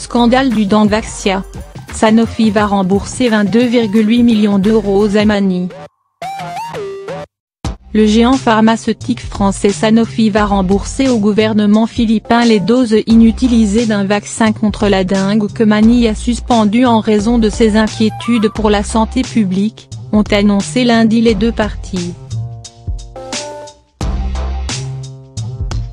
Scandale du Dengvaxia. Sanofi va rembourser 22,8 millions d'euros aux Zamani. Le géant pharmaceutique français Sanofi va rembourser au gouvernement philippin les doses inutilisées d'un vaccin contre la dengue que Mani a suspendu en raison de ses inquiétudes pour la santé publique, ont annoncé lundi les deux parties.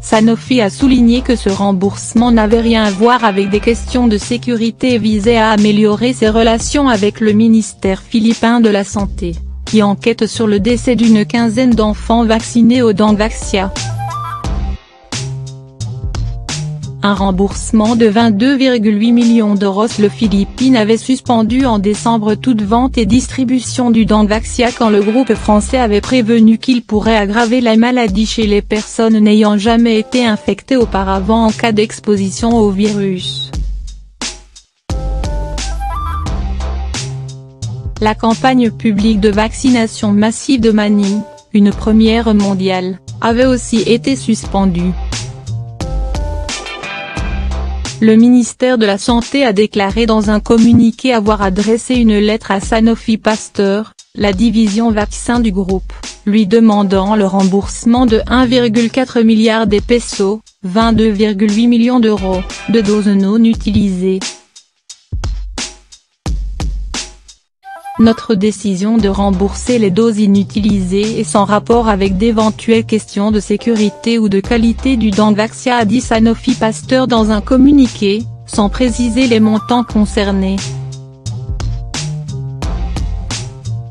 Sanofi a souligné que ce remboursement n'avait rien à voir avec des questions de sécurité et visait à améliorer ses relations avec le ministère philippin de la Santé, qui enquête sur le décès d'une quinzaine d'enfants vaccinés au Dengvaxia. Un remboursement de 22,8 millions d'euros. Le Philippines avait suspendu en décembre toute vente et distribution du Dengvaxia quand le groupe français avait prévenu qu'il pourrait aggraver la maladie chez les personnes n'ayant jamais été infectées auparavant en cas d'exposition au virus. La campagne publique de vaccination massive de Mani, une première mondiale, avait aussi été suspendue. Le ministère de la Santé a déclaré dans un communiqué avoir adressé une lettre à Sanofi Pasteur, la division vaccin du groupe, lui demandant le remboursement de 1,4 milliard de pesos, 22,8 millions d'euros, de doses non utilisées. Notre décision de rembourser les doses inutilisées est sans rapport avec d'éventuelles questions de sécurité ou de qualité du Dengvaxia, a dit Sanofi Pasteur dans un communiqué, sans préciser les montants concernés.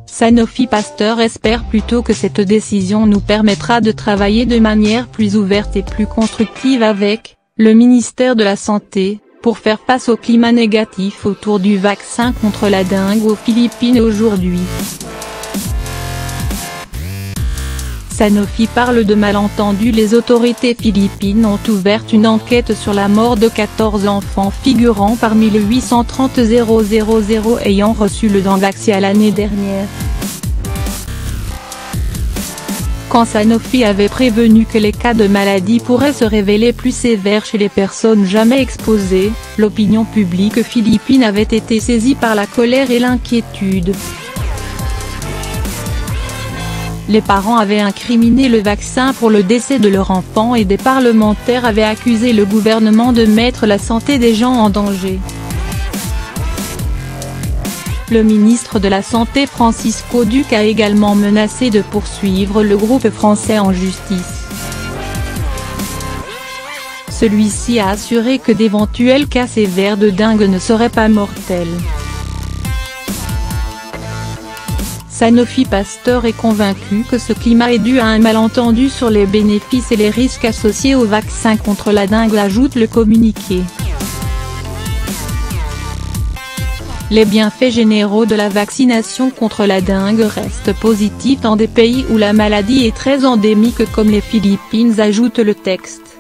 Sanofi Pasteur espère plutôt que cette décision nous permettra de travailler de manière plus ouverte et plus constructive avec le ministère de la Santé, pour faire face au climat négatif autour du vaccin contre la dengue aux Philippines aujourd'hui. Sanofi parle de malentendus. Les autorités philippines ont ouvert une enquête sur la mort de 14 enfants figurant parmi les 830 000 ayant reçu le Dengvaxia l'année dernière. Quand Sanofi avait prévenu que les cas de maladie pourraient se révéler plus sévères chez les personnes jamais exposées, l'opinion publique philippine avait été saisie par la colère et l'inquiétude. Les parents avaient incriminé le vaccin pour le décès de leur enfant et des parlementaires avaient accusé le gouvernement de mettre la santé des gens en danger. Le ministre de la Santé Francisco Duque a également menacé de poursuivre le groupe français en justice. Celui-ci a assuré que d'éventuels cas sévères de dengue ne seraient pas mortels. Sanofi Pasteur est convaincu que ce climat est dû à un malentendu sur les bénéfices et les risques associés au vaccin contre la dengue, ajoute le communiqué. Les bienfaits généraux de la vaccination contre la dengue restent positifs dans des pays où la maladie est très endémique comme les Philippines, ajoute le texte.